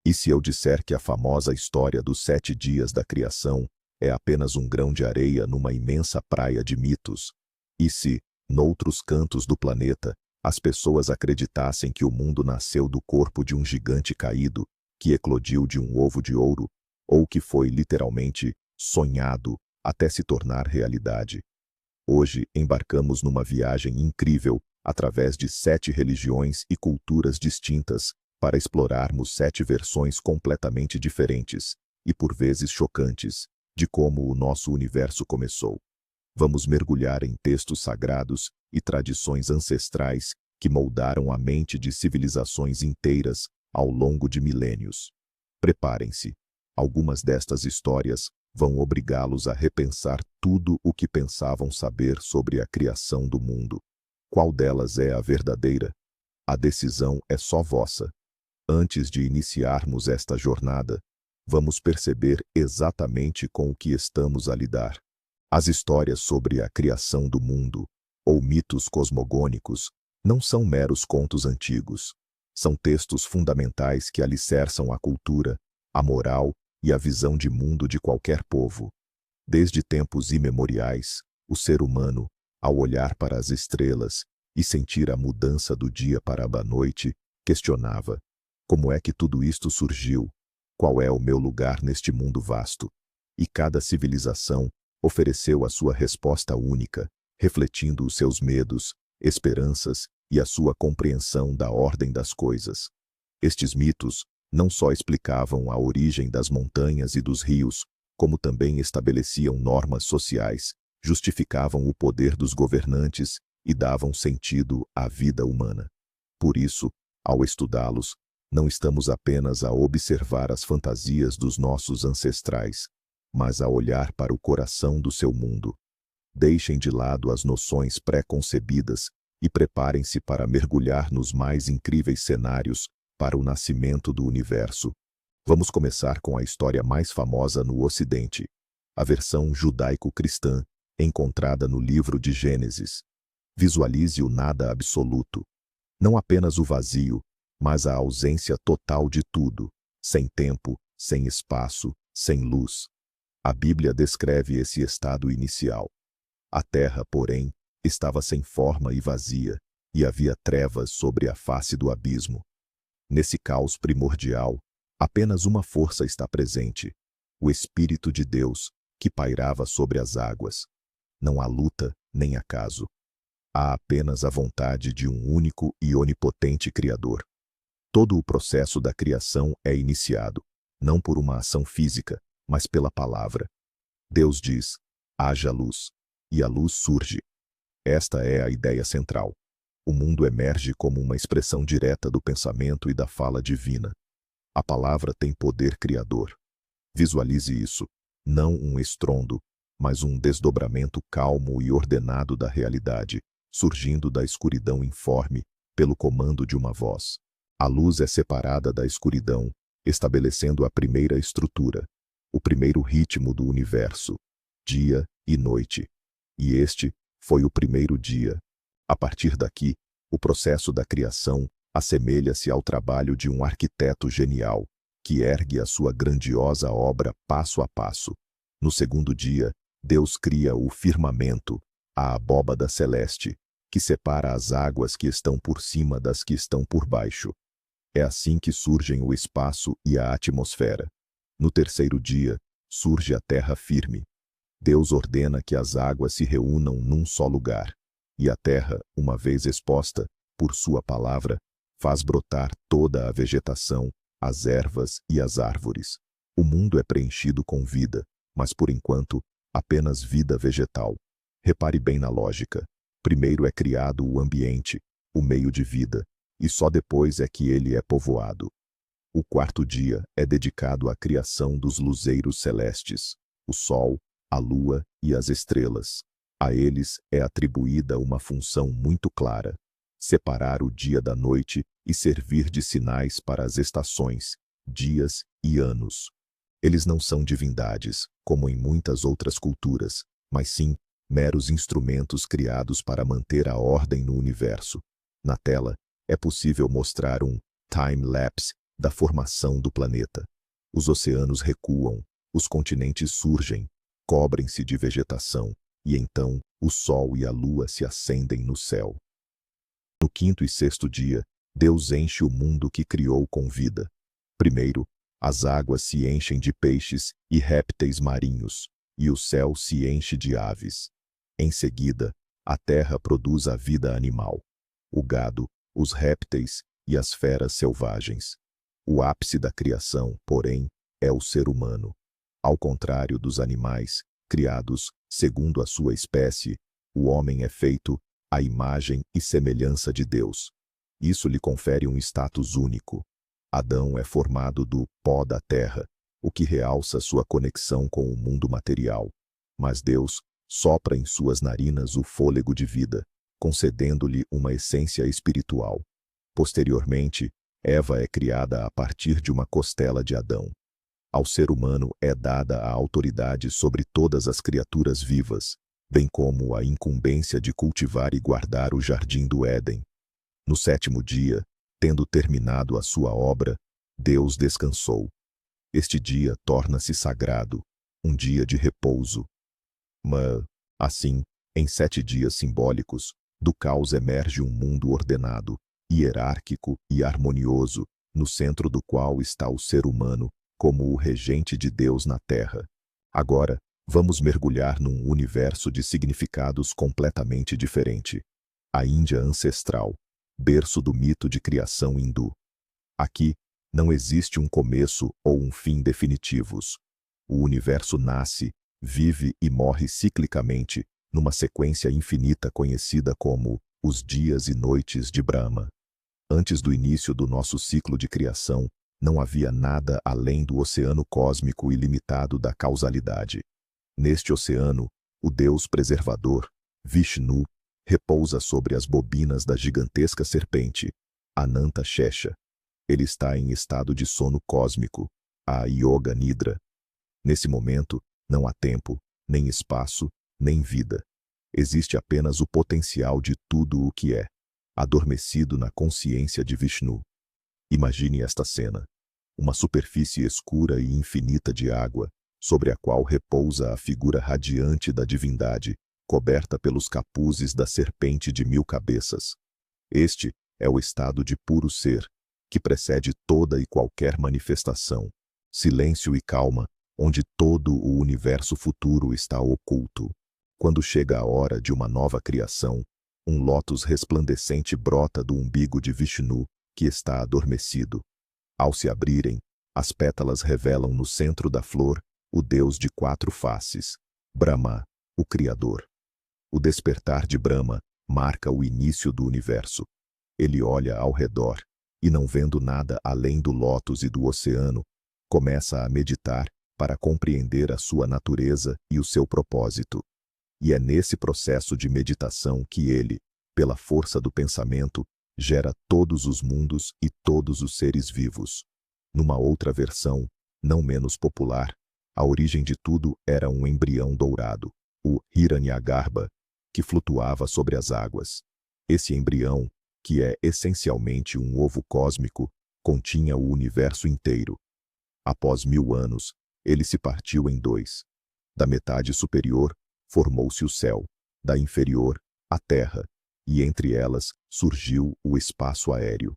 E se eu disser que a famosa história dos 7 dias da criação é apenas um grão de areia numa imensa praia de mitos? E se, noutros cantos do planeta, as pessoas acreditassem que o mundo nasceu do corpo de um gigante caído, que eclodiu de um ovo de ouro, ou que foi literalmente sonhado até se tornar realidade? Hoje embarcamos numa viagem incrível através de 7 religiões e culturas distintas para explorarmos 7 versões completamente diferentes e por vezes chocantes de como o nosso universo começou. Vamos mergulhar em textos sagrados e tradições ancestrais que moldaram a mente de civilizações inteiras ao longo de milênios. Preparem-se. Algumas destas histórias vão obrigá-los a repensar tudo o que pensavam saber sobre a criação do mundo. Qual delas é a verdadeira? A decisão é só vossa. Antes de iniciarmos esta jornada, vamos perceber exatamente com o que estamos a lidar. As histórias sobre a criação do mundo, ou mitos cosmogônicos, não são meros contos antigos. São textos fundamentais que alicerçam a cultura, a moral e a visão de mundo de qualquer povo. Desde tempos imemoriais, o ser humano, ao olhar para as estrelas e sentir a mudança do dia para a noite, questionava: como é que tudo isto surgiu? Qual é o meu lugar neste mundo vasto? E cada civilização ofereceu a sua resposta única, refletindo os seus medos, esperanças e a sua compreensão da ordem das coisas. Estes mitos não só explicavam a origem das montanhas e dos rios, como também estabeleciam normas sociais, justificavam o poder dos governantes e davam sentido à vida humana. Por isso, ao estudá-los, não estamos apenas a observar as fantasias dos nossos ancestrais, mas a olhar para o coração do seu mundo. Deixem de lado as noções pré-concebidas e preparem-se para mergulhar nos mais incríveis cenários para o nascimento do universo. Vamos começar com a história mais famosa no Ocidente, a versão judaico-cristã, encontrada no livro de Gênesis. Visualize o nada absoluto. Não apenas o vazio, mas a ausência total de tudo, sem tempo, sem espaço, sem luz. A Bíblia descreve esse estado inicial. A terra, porém, estava sem forma e vazia, e havia trevas sobre a face do abismo. Nesse caos primordial, apenas uma força está presente: o Espírito de Deus, que pairava sobre as águas. Não há luta, nem acaso. Há apenas a vontade de um único e onipotente Criador. Todo o processo da criação é iniciado, não por uma ação física, mas pela palavra. Deus diz: haja luz, e a luz surge. Esta é a ideia central. O mundo emerge como uma expressão direta do pensamento e da fala divina. A palavra tem poder criador. Visualize isso, não um estrondo, mas um desdobramento calmo e ordenado da realidade, surgindo da escuridão informe, pelo comando de uma voz. A luz é separada da escuridão, estabelecendo a primeira estrutura, o primeiro ritmo do universo, dia e noite. E este foi o primeiro dia. A partir daqui, o processo da criação assemelha-se ao trabalho de um arquiteto genial, que ergue a sua grandiosa obra passo a passo. No segundo dia, Deus cria o firmamento, a abóbada celeste, que separa as águas que estão por cima das que estão por baixo. É assim que surgem o espaço e a atmosfera. No terceiro dia, surge a terra firme. Deus ordena que as águas se reúnam num só lugar, e a terra, uma vez exposta, por sua palavra, faz brotar toda a vegetação, as ervas e as árvores. O mundo é preenchido com vida, mas por enquanto, apenas vida vegetal. Repare bem na lógica. Primeiro é criado o ambiente, o meio de vida, e só depois é que ele é povoado. O quarto dia é dedicado à criação dos luzeiros celestes, o sol, a lua e as estrelas. A eles é atribuída uma função muito clara: separar o dia da noite e servir de sinais para as estações, dias e anos. Eles não são divindades, como em muitas outras culturas, mas sim meros instrumentos criados para manter a ordem no universo. Na tela, é possível mostrar um time-lapse da formação do planeta. Os oceanos recuam, os continentes surgem, cobrem-se de vegetação, e então o sol e a lua se acendem no céu. No quinto e sexto dia, Deus enche o mundo que criou com vida. Primeiro, as águas se enchem de peixes e répteis marinhos, e o céu se enche de aves. Em seguida, a terra produz a vida animal, o gado, os répteis e as feras selvagens. O ápice da criação, porém, é o ser humano. Ao contrário dos animais, criados segundo a sua espécie, o homem é feito à imagem e semelhança de Deus. Isso lhe confere um status único. Adão é formado do pó da terra, o que realça sua conexão com o mundo material. Mas Deus sopra em suas narinas o fôlego de vida, concedendo-lhe uma essência espiritual. Posteriormente, Eva é criada a partir de uma costela de Adão. Ao ser humano é dada a autoridade sobre todas as criaturas vivas, bem como a incumbência de cultivar e guardar o jardim do Éden. No sétimo dia, tendo terminado a sua obra, Deus descansou. Este dia torna-se sagrado, um dia de repouso. Mas, assim, em 7 dias simbólicos, do caos emerge um mundo ordenado, hierárquico e harmonioso, no centro do qual está o ser humano, como o regente de Deus na Terra. Agora, vamos mergulhar num universo de significados completamente diferente. A Índia ancestral, berço do mito de criação hindu. Aqui, não existe um começo ou um fim definitivos. O universo nasce, vive e morre ciclicamente, numa sequência infinita conhecida como os dias e noites de Brahma. Antes do início do nosso ciclo de criação, não havia nada além do oceano cósmico ilimitado da causalidade. Neste oceano, o Deus preservador, Vishnu, repousa sobre as bobinas da gigantesca serpente, Ananta Shesha. Ele está em estado de sono cósmico, a Yoga Nidra. Nesse momento, não há tempo, nem espaço, nem vida. Existe apenas o potencial de tudo o que é, adormecido na consciência de Vishnu. Imagine esta cena. Uma superfície escura e infinita de água, sobre a qual repousa a figura radiante da divindade, coberta pelos capuzes da serpente de 1000 cabeças. Este é o estado de puro ser, que precede toda e qualquer manifestação. Silêncio e calma, onde todo o universo futuro está oculto. Quando chega a hora de uma nova criação, um lótus resplandecente brota do umbigo de Vishnu, que está adormecido. Ao se abrirem, as pétalas revelam no centro da flor o Deus de 4 faces, Brahma, o Criador. O despertar de Brahma marca o início do universo. Ele olha ao redor, e não vendo nada além do lótus e do oceano, começa a meditar para compreender a sua natureza e o seu propósito. E é nesse processo de meditação que ele, pela força do pensamento, gera todos os mundos e todos os seres vivos. Numa outra versão, não menos popular, a origem de tudo era um embrião dourado, o Hiranyagarbha, que flutuava sobre as águas. Esse embrião, que é essencialmente um ovo cósmico, continha o universo inteiro. Após 1000 anos, ele se partiu em 2. Da metade superior, formou-se o céu, da inferior, a terra, e entre elas surgiu o espaço aéreo.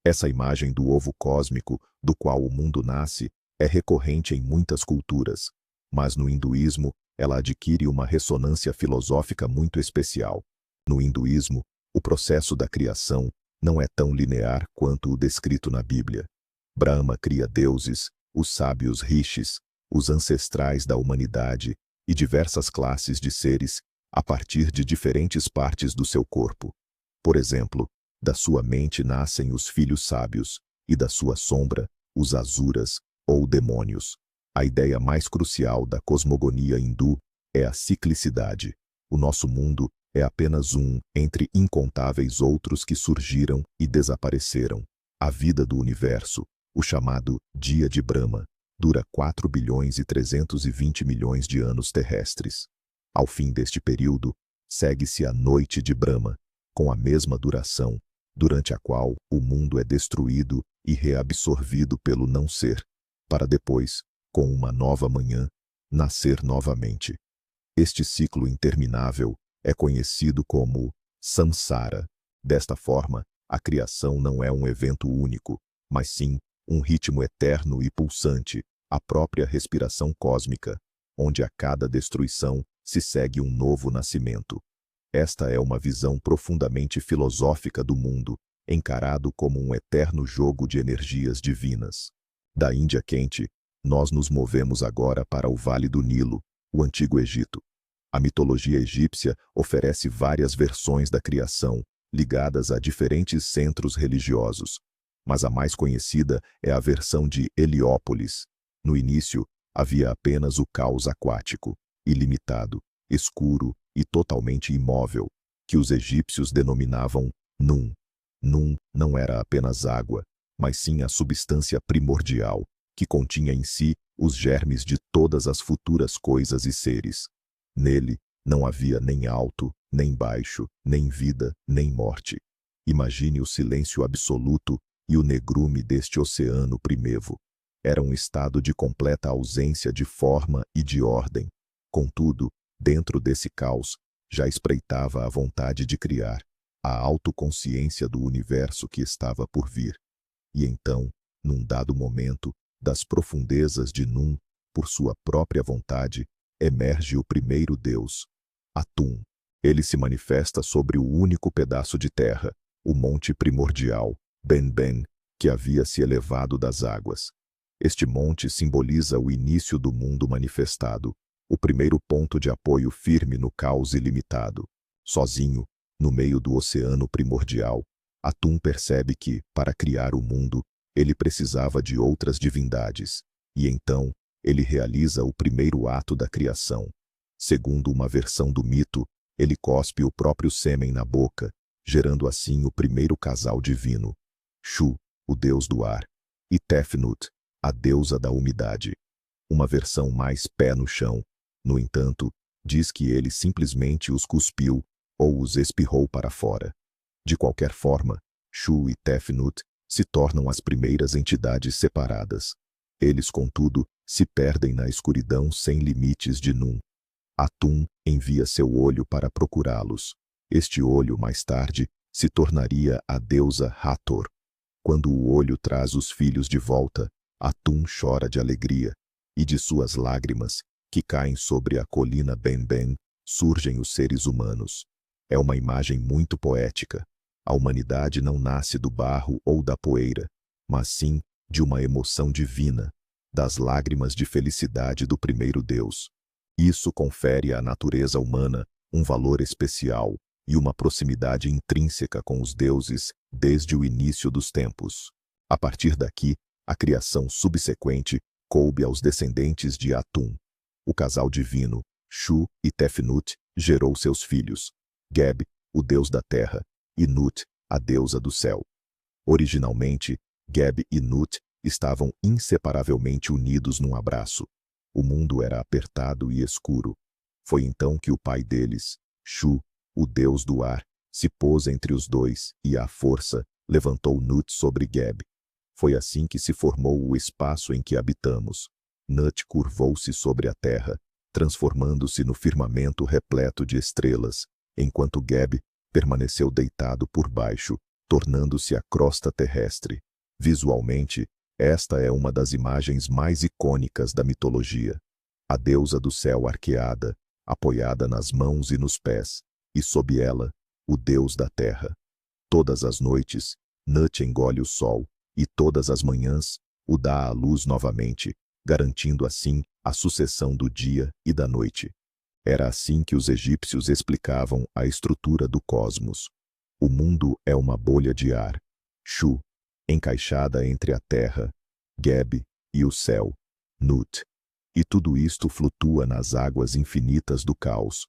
Essa imagem do ovo cósmico, do qual o mundo nasce, é recorrente em muitas culturas, mas no hinduísmo ela adquire uma ressonância filosófica muito especial. No hinduísmo, o processo da criação não é tão linear quanto o descrito na Bíblia. Brahma cria deuses, os sábios rishis, os ancestrais da humanidade e diversas classes de seres a partir de diferentes partes do seu corpo. Por exemplo, da sua mente nascem os filhos sábios, e da sua sombra, os asuras, ou demônios. A ideia mais crucial da cosmogonia hindu é a ciclicidade. O nosso mundo é apenas um entre incontáveis outros que surgiram e desapareceram. A vida do universo, o chamado Dia de Brahma, dura 4 bilhões e 320 milhões de anos terrestres. Ao fim deste período, segue-se a Noite de Brahma, com a mesma duração, durante a qual o mundo é destruído e reabsorvido pelo não-ser, para depois, com uma nova manhã, nascer novamente. Este ciclo interminável é conhecido como samsara. Desta forma, a criação não é um evento único, mas sim um ritmo eterno e pulsante, a própria respiração cósmica, onde a cada destruição se segue um novo nascimento. Esta é uma visão profundamente filosófica do mundo, encarado como um eterno jogo de energias divinas. Da Índia quente, nós nos movemos agora para o Vale do Nilo, o Antigo Egito. A mitologia egípcia oferece várias versões da criação, ligadas a diferentes centros religiosos, mas a mais conhecida é a versão de Heliópolis. No início, havia apenas o caos aquático, ilimitado, escuro e totalmente imóvel, que os egípcios denominavam Nun. Nun não era apenas água, mas sim a substância primordial, que continha em si os germes de todas as futuras coisas e seres. Nele não havia nem alto, nem baixo, nem vida, nem morte. Imagine o silêncio absoluto e o negrume deste oceano primevo. Era um estado de completa ausência de forma e de ordem. Contudo, dentro desse caos, já espreitava a vontade de criar, a autoconsciência do universo que estava por vir. E então, num dado momento, das profundezas de Nun, por sua própria vontade, emerge o primeiro Deus, Atum. Ele se manifesta sobre o único pedaço de terra, o monte primordial, Ben-Ben, que havia se elevado das águas. Este monte simboliza o início do mundo manifestado, o primeiro ponto de apoio firme no caos ilimitado. Sozinho, no meio do oceano primordial, Atum percebe que, para criar o mundo, ele precisava de outras divindades, e então ele realiza o primeiro ato da criação. Segundo uma versão do mito, ele cospe o próprio sêmen na boca, gerando assim o primeiro casal divino, Shu, o deus do ar, e Tefnut, a deusa da umidade. Uma versão mais pé no chão, no entanto, diz que ele simplesmente os cuspiu ou os espirrou para fora. De qualquer forma, Shu e Tefnut se tornam as primeiras entidades separadas. Eles, contudo, se perdem na escuridão sem limites de Nun. Atum envia seu olho para procurá-los. Este olho, mais tarde, se tornaria a deusa Hathor. Quando o olho traz os filhos de volta, Atum chora de alegria, e de suas lágrimas, que caem sobre a colina Ben-Ben, surgem os seres humanos. É uma imagem muito poética. A humanidade não nasce do barro ou da poeira, mas sim de uma emoção divina, das lágrimas de felicidade do primeiro Deus. Isso confere à natureza humana um valor especial e uma proximidade intrínseca com os deuses desde o início dos tempos. A partir daqui, a criação subsequente coube aos descendentes de Atum. O casal divino, Shu e Tefnut, gerou seus filhos, Geb, o deus da terra, e Nut, a deusa do céu. Originalmente, Geb e Nut estavam inseparavelmente unidos num abraço. O mundo era apertado e escuro. Foi então que o pai deles, Shu, o deus do ar, se pôs entre os dois e, à força, levantou Nut sobre Geb. Foi assim que se formou o espaço em que habitamos. Nut curvou-se sobre a terra, transformando-se no firmamento repleto de estrelas, enquanto Geb permaneceu deitado por baixo, tornando-se a crosta terrestre. Visualmente, esta é uma das imagens mais icônicas da mitologia. A deusa do céu arqueada, apoiada nas mãos e nos pés, e sob ela, o deus da terra. Todas as noites, Nut engole o sol, e todas as manhãs, o dá à luz novamente, garantindo assim a sucessão do dia e da noite. Era assim que os egípcios explicavam a estrutura do cosmos. O mundo é uma bolha de ar, Shu, encaixada entre a terra, Geb, e o céu, Nut. E tudo isto flutua nas águas infinitas do caos,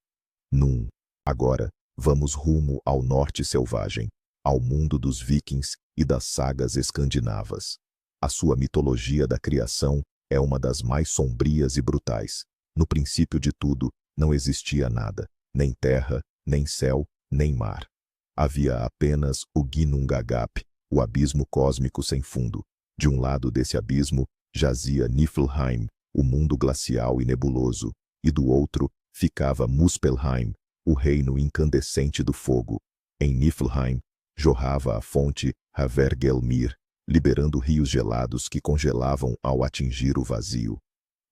Nun. Agora, vamos rumo ao norte selvagem, ao mundo dos vikings e das sagas escandinavas. A sua mitologia da criação é uma das mais sombrias e brutais. No princípio de tudo, não existia nada, nem terra, nem céu, nem mar. Havia apenas o Ginnungagap, o abismo cósmico sem fundo. De um lado desse abismo jazia Niflheim, o mundo glacial e nebuloso, e do outro ficava Muspelheim, o reino incandescente do fogo. Em Niflheim jorrava a fonte Havergelmir, liberando rios gelados que congelavam ao atingir o vazio.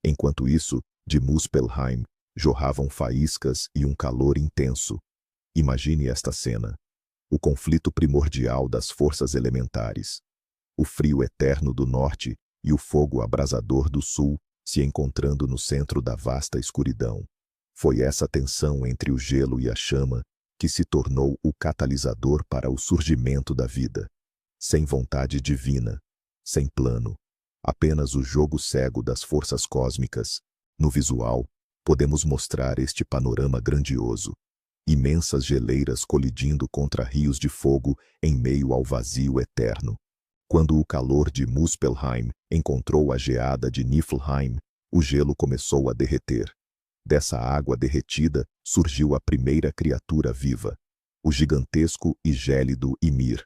Enquanto isso, de Muspelheim jorravam faíscas e um calor intenso. Imagine esta cena: o conflito primordial das forças elementares. O frio eterno do norte e o fogo abrasador do sul se encontrando no centro da vasta escuridão. Foi essa tensão entre o gelo e a chama que se tornou o catalisador para o surgimento da vida. Sem vontade divina, sem plano, apenas o jogo cego das forças cósmicas. No visual, podemos mostrar este panorama grandioso. Imensas geleiras colidindo contra rios de fogo em meio ao vazio eterno. Quando o calor de Muspelheim encontrou a geada de Niflheim, o gelo começou a derreter. Dessa água derretida surgiu a primeira criatura viva, o gigantesco e gélido Ymir.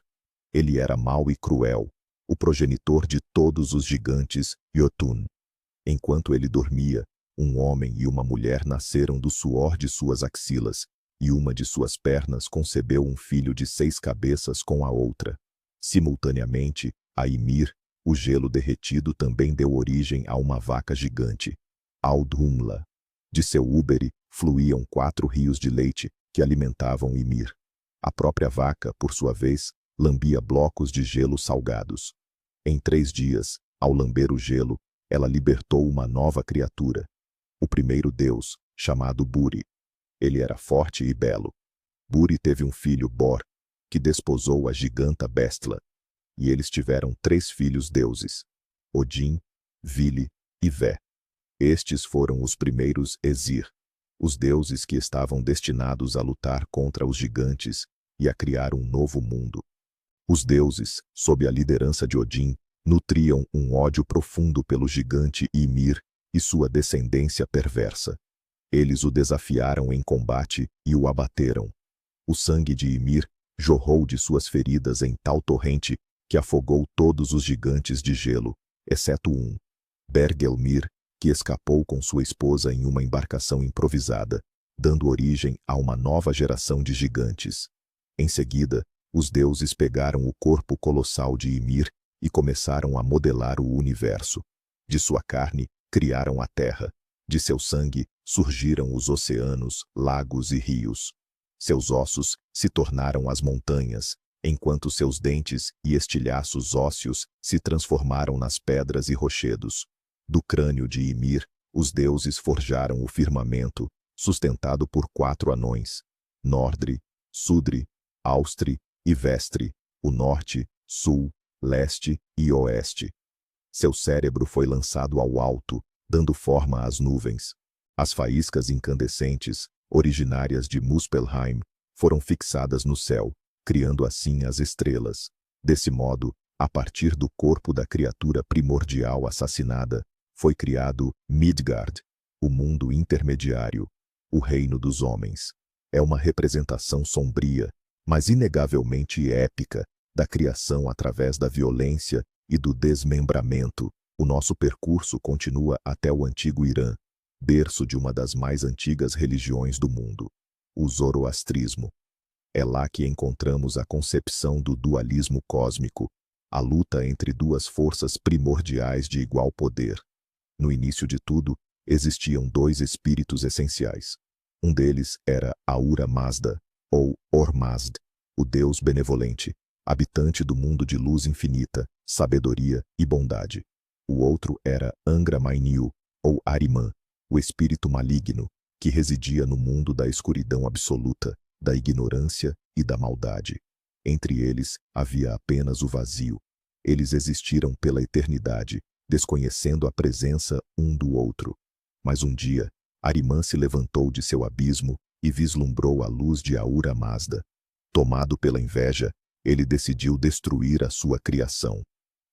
Ele era mau e cruel, o progenitor de todos os gigantes Jotun. Enquanto ele dormia, um homem e uma mulher nasceram do suor de suas axilas, e uma de suas pernas concebeu um filho de 6 cabeças com a outra. Simultaneamente, a Ymir, o gelo derretido também deu origem a uma vaca gigante, Audhumla. De seu úbere fluíam 4 rios de leite que alimentavam Ymir. A própria vaca, por sua vez, lambia blocos de gelo salgados. Em 3 dias, ao lamber o gelo, ela libertou uma nova criatura, o primeiro deus, chamado Buri. Ele era forte e belo. Buri teve um filho, Bor, que desposou a giganta Bestla, e eles tiveram 3 filhos deuses, Odin, Vili e Vé. Estes foram os primeiros Aesir, os deuses que estavam destinados a lutar contra os gigantes e a criar um novo mundo. Os deuses, sob a liderança de Odin, nutriam um ódio profundo pelo gigante Ymir e sua descendência perversa. Eles o desafiaram em combate e o abateram. O sangue de Ymir jorrou de suas feridas em tal torrente que afogou todos os gigantes de gelo, exceto um, Bergelmir, que escapou com sua esposa em uma embarcação improvisada, dando origem a uma nova geração de gigantes. Em seguida, os deuses pegaram o corpo colossal de Ymir e começaram a modelar o universo. De sua carne, criaram a terra. De seu sangue, surgiram os oceanos, lagos e rios. Seus ossos se tornaram as montanhas, enquanto seus dentes e estilhaços ósseos se transformaram nas pedras e rochedos. Do crânio de Ymir, os deuses forjaram o firmamento, sustentado por 4 anões, Nordri, Sudri, Austri e Vestre, o norte, sul, leste e oeste. Seu cérebro foi lançado ao alto, dando forma às nuvens. As faíscas incandescentes, originárias de Muspelheim, foram fixadas no céu, criando assim as estrelas. Desse modo, a partir do corpo da criatura primordial assassinada, foi criado Midgard, o mundo intermediário, o reino dos homens. É uma representação sombria, mas inegavelmente épica, da criação através da violência e do desmembramento. O nosso percurso continua até o antigo Irã, berço de uma das mais antigas religiões do mundo, o zoroastrismo. É lá que encontramos a concepção do dualismo cósmico, a luta entre 2 forças primordiais de igual poder. No início de tudo, existiam 2 espíritos essenciais. Um deles era Ahura Mazda, ou Ormazd, o Deus benevolente, habitante do mundo de luz infinita, sabedoria e bondade. O outro era Angra Mainyu, ou Ahriman, o espírito maligno, que residia no mundo da escuridão absoluta, da ignorância e da maldade. Entre eles havia apenas o vazio. Eles existiram pela eternidade, desconhecendo a presença um do outro. Mas um dia, Ahriman se levantou de seu abismo e vislumbrou a luz de Ahura Mazda. Tomado pela inveja, ele decidiu destruir a sua criação.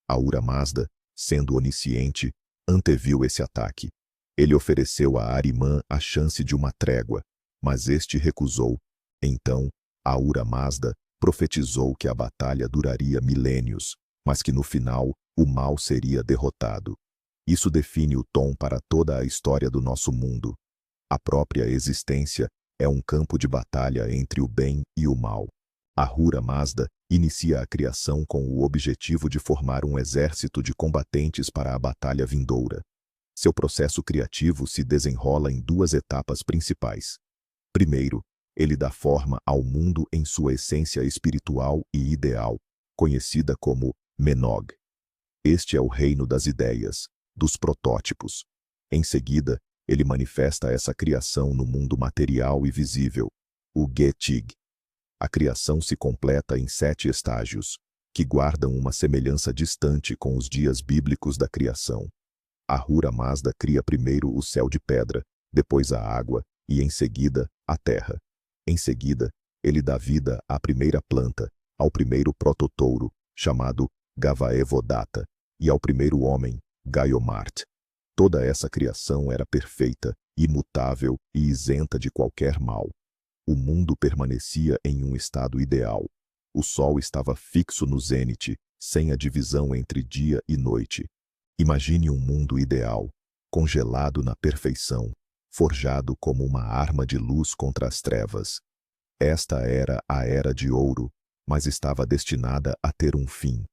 Ahura Mazda, sendo onisciente, anteviu esse ataque. Ele ofereceu a Ahriman a chance de uma trégua, mas este recusou. Então, Ahura Mazda profetizou que a batalha duraria milênios, mas que no final o mal seria derrotado. Isso define o tom para toda a história do nosso mundo. A própria existência é um campo de batalha entre o bem e o mal. Ahura Mazda inicia a criação com o objetivo de formar um exército de combatentes para a batalha vindoura. Seu processo criativo se desenrola em duas etapas principais. Primeiro, ele dá forma ao mundo em sua essência espiritual e ideal, conhecida como Menog. Este é o reino das ideias, dos protótipos. Em seguida, ele manifesta essa criação no mundo material e visível, o Getig. A criação se completa em 7 estágios, que guardam uma semelhança distante com os dias bíblicos da criação. Ahura Mazda cria primeiro o céu de pedra, depois a água e, em seguida, a terra. Em seguida, ele dá vida à primeira planta, ao primeiro prototouro, chamado Gavaevodata, e ao primeiro homem, Gaiomart. Toda essa criação era perfeita, imutável e isenta de qualquer mal. O mundo permanecia em um estado ideal. O sol estava fixo no zênite, sem a divisão entre dia e noite. Imagine um mundo ideal, congelado na perfeição, forjado como uma arma de luz contra as trevas. Esta era a Era de Ouro, mas estava destinada a ter um fim.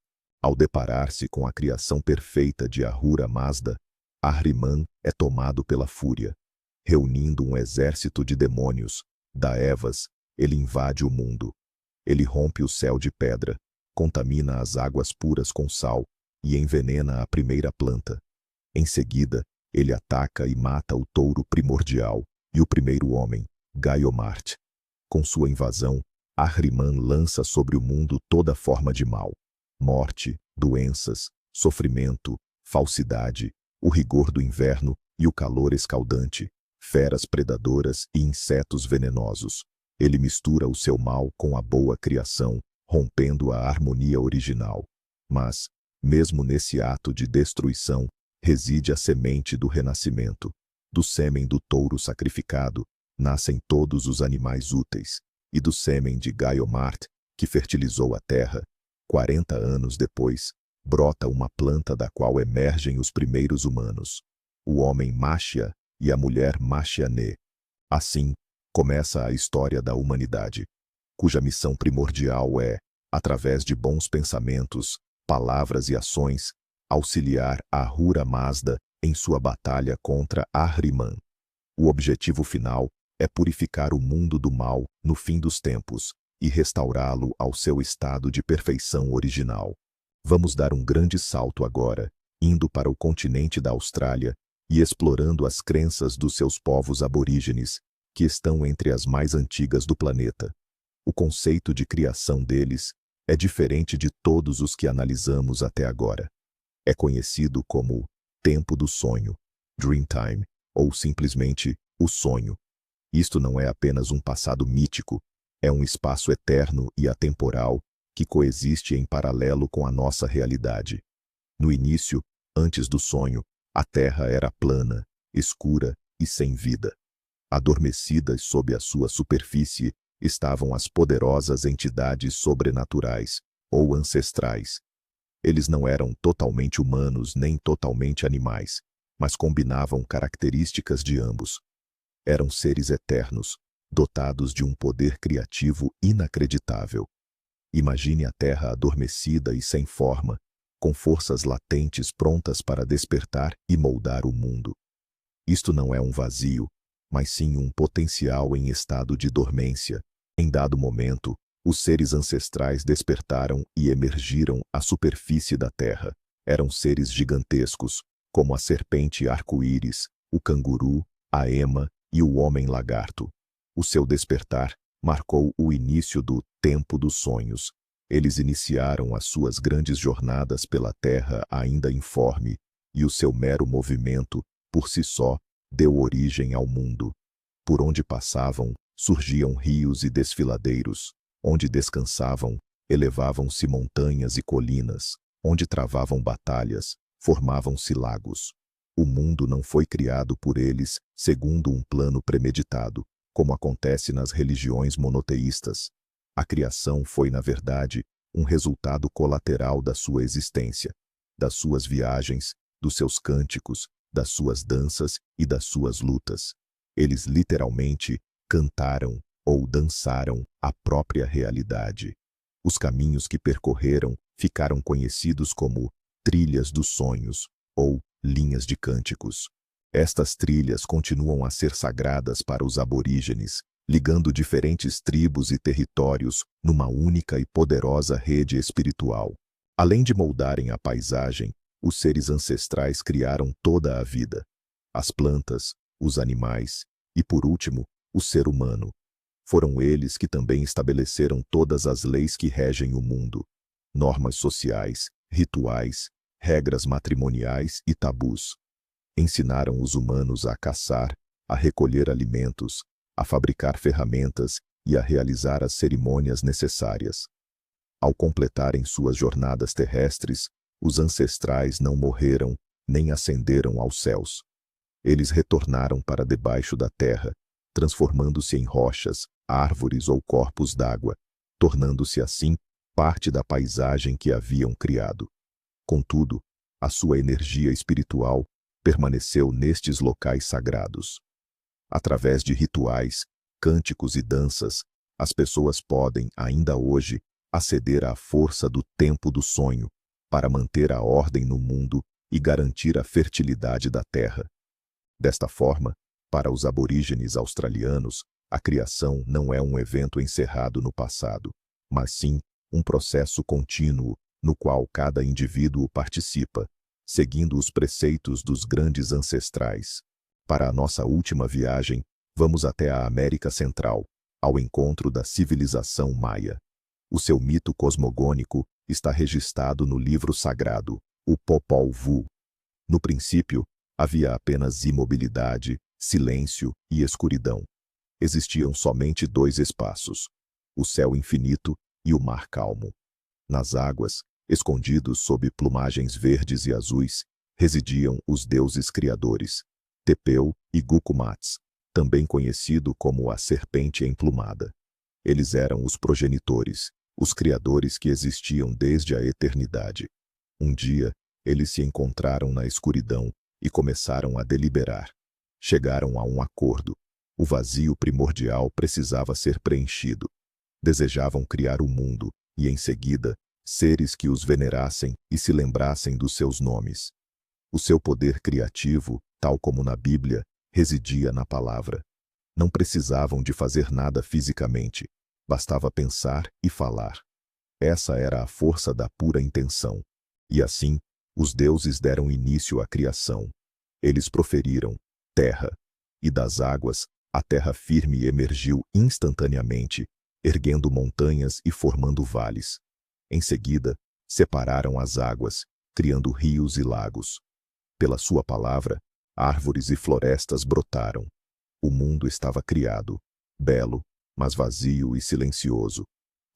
Ao deparar-se com a criação perfeita de Ahura Mazda, Ahriman é tomado pela fúria. Reunindo um exército de demônios, Daevas, ele invade o mundo. Ele rompe o céu de pedra, contamina as águas puras com sal e envenena a primeira planta. Em seguida, ele ataca e mata o touro primordial e o primeiro homem, Gaiomart. Com sua invasão, Ahriman lança sobre o mundo toda forma de mal. Morte, doenças, sofrimento, falsidade, o rigor do inverno e o calor escaldante, feras predadoras e insetos venenosos. Ele mistura o seu mal com a boa criação, rompendo a harmonia original. Mas, mesmo nesse ato de destruição, reside a semente do renascimento. Do sêmen do touro sacrificado, nascem todos os animais úteis, e do sêmen de Gaiomart, que fertilizou a terra, 40 anos depois, brota uma planta da qual emergem os primeiros humanos, o homem Máxia e a mulher Maxiané. Assim, começa a história da humanidade, cuja missão primordial é, através de bons pensamentos, palavras e ações, auxiliar Ahura Mazda em sua batalha contra Ahriman. O objetivo final é purificar o mundo do mal no fim dos tempos e restaurá-lo ao seu estado de perfeição original. Vamos dar um grande salto agora, indo para o continente da Austrália e explorando as crenças dos seus povos aborígenes, que estão entre as mais antigas do planeta. O conceito de criação deles é diferente de todos os que analisamos até agora. É conhecido como tempo do sonho, Dreamtime, ou simplesmente o sonho. Isto não é apenas um passado mítico, é um espaço eterno e atemporal que coexiste em paralelo com a nossa realidade. No início, antes do sonho, a Terra era plana, escura e sem vida. Adormecidas sob a sua superfície estavam as poderosas entidades sobrenaturais, ou ancestrais. Eles não eram totalmente humanos nem totalmente animais, mas combinavam características de ambos. Eram seres eternos, dotados de um poder criativo inacreditável. Imagine a Terra adormecida e sem forma, com forças latentes prontas para despertar e moldar o mundo. Isto não é um vazio, mas sim um potencial em estado de dormência. Em dado momento, os seres ancestrais despertaram e emergiram à superfície da Terra. Eram seres gigantescos, como a serpente arco-íris, o canguru, a ema e o homem-lagarto. O seu despertar marcou o início do tempo dos sonhos. Eles iniciaram as suas grandes jornadas pela Terra ainda informe, e o seu mero movimento, por si só, deu origem ao mundo. Por onde passavam, surgiam rios e desfiladeiros. Onde descansavam, elevavam-se montanhas e colinas. Onde travavam batalhas, formavam-se lagos. O mundo não foi criado por eles segundo um plano premeditado, como acontece nas religiões monoteístas. A criação foi, na verdade, um resultado colateral da sua existência, das suas viagens, dos seus cânticos, das suas danças e das suas lutas. Eles literalmente cantaram ou dançaram a própria realidade. Os caminhos que percorreram ficaram conhecidos como trilhas dos sonhos ou linhas de cânticos. Estas trilhas continuam a ser sagradas para os aborígenes, ligando diferentes tribos e territórios numa única e poderosa rede espiritual. Além de moldarem a paisagem, os seres ancestrais criaram toda a vida: as plantas, os animais e, por último, o ser humano. Foram eles que também estabeleceram todas as leis que regem o mundo: normas sociais, rituais, regras matrimoniais e tabus. Ensinaram os humanos a caçar, a recolher alimentos, a fabricar ferramentas e a realizar as cerimônias necessárias. Ao completarem suas jornadas terrestres, os ancestrais não morreram nem ascenderam aos céus. Eles retornaram para debaixo da terra, transformando-se em rochas, árvores ou corpos d'água, tornando-se assim parte da paisagem que haviam criado. Contudo, a sua energia espiritual permaneceu nestes locais sagrados. Através de rituais, cânticos e danças, as pessoas podem, ainda hoje, aceder à força do tempo do sonho, para manter a ordem no mundo e garantir a fertilidade da terra. Desta forma, para os aborígenes australianos, a criação não é um evento encerrado no passado, mas sim um processo contínuo no qual cada indivíduo participa, seguindo os preceitos dos grandes ancestrais. Para a nossa última viagem, vamos até a América Central, ao encontro da civilização maia. O seu mito cosmogônico está registrado no livro sagrado, o Popol Vuh. No princípio, havia apenas imobilidade, silêncio e escuridão. Existiam somente dois espaços: o céu infinito e o mar calmo. Nas águas, escondidos sob plumagens verdes e azuis, residiam os deuses criadores, Tepeu e Gukumats, também conhecido como a serpente emplumada. Eles eram os progenitores, os criadores que existiam desde a eternidade. Um dia, eles se encontraram na escuridão e começaram a deliberar. Chegaram a um acordo. O vazio primordial precisava ser preenchido. Desejavam criar o mundo e, em seguida, seres que os venerassem e se lembrassem dos seus nomes. O seu poder criativo, tal como na Bíblia, residia na palavra. Não precisavam de fazer nada fisicamente, bastava pensar e falar. Essa era a força da pura intenção. E assim, os deuses deram início à criação. Eles proferiram: terra. E das águas, a terra firme emergiu instantaneamente, erguendo montanhas e formando vales. Em seguida, separaram as águas, criando rios e lagos. Pela sua palavra, árvores e florestas brotaram. O mundo estava criado, belo, mas vazio e silencioso.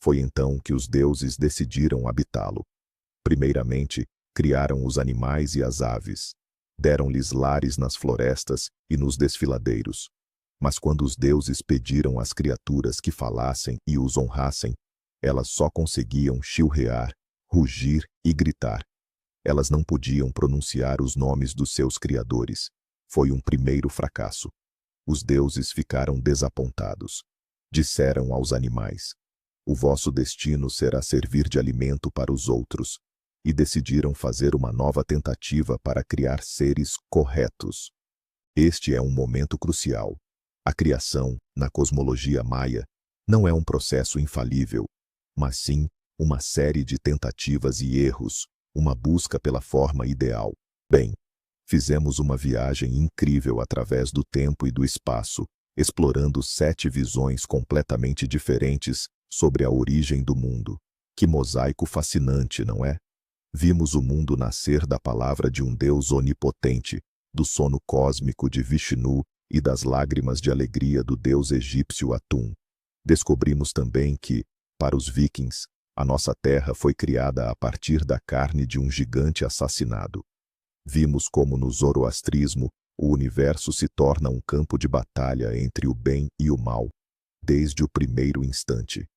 Foi então que os deuses decidiram habitá-lo. Primeiramente, criaram os animais e as aves. Deram-lhes lares nas florestas e nos desfiladeiros. Mas quando os deuses pediram às criaturas que falassem e os honrassem, elas só conseguiam chilrear, rugir e gritar. Elas não podiam pronunciar os nomes dos seus criadores. Foi um primeiro fracasso. Os deuses ficaram desapontados. Disseram aos animais: o vosso destino será servir de alimento para os outros. E decidiram fazer uma nova tentativa para criar seres corretos. Este é um momento crucial. A criação, na cosmologia maia, não é um processo infalível, mas sim uma série de tentativas e erros, uma busca pela forma ideal. Bem, fizemos uma viagem incrível através do tempo e do espaço, explorando 7 visões completamente diferentes sobre a origem do mundo. Que mosaico fascinante, não é? Vimos o mundo nascer da palavra de um Deus onipotente, do sono cósmico de Vishnu e das lágrimas de alegria do deus egípcio Atum. Descobrimos também que, para os vikings, a nossa terra foi criada a partir da carne de um gigante assassinado. Vimos como no zoroastrismo o universo se torna um campo de batalha entre o bem e o mal, desde o primeiro instante.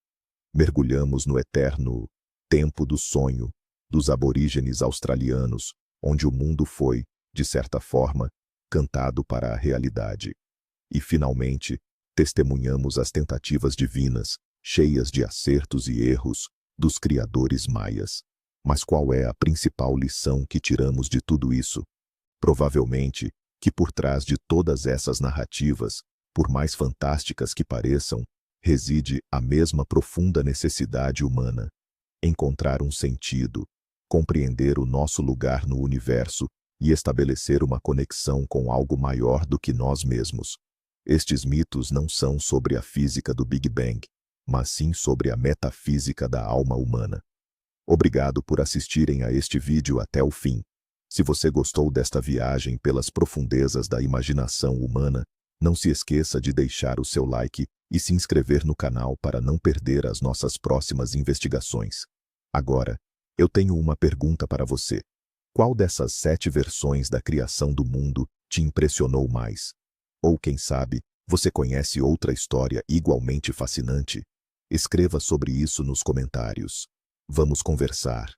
Mergulhamos no eterno tempo do sonho dos aborígenes australianos, onde o mundo foi, de certa forma, cantado para a realidade. E, finalmente, testemunhamos as tentativas divinas, cheias de acertos e erros, dos criadores maias. Mas qual é a principal lição que tiramos de tudo isso? Provavelmente, que por trás de todas essas narrativas, por mais fantásticas que pareçam, reside a mesma profunda necessidade humana: encontrar um sentido, compreender o nosso lugar no universo e estabelecer uma conexão com algo maior do que nós mesmos. Estes mitos não são sobre a física do Big Bang, mas sim sobre a metafísica da alma humana. Obrigado por assistirem a este vídeo até o fim. Se você gostou desta viagem pelas profundezas da imaginação humana, não se esqueça de deixar o seu like e se inscrever no canal para não perder as nossas próximas investigações. Agora, eu tenho uma pergunta para você. Qual dessas 7 versões da criação do mundo te impressionou mais? Ou, quem sabe, você conhece outra história igualmente fascinante? Escreva sobre isso nos comentários. Vamos conversar.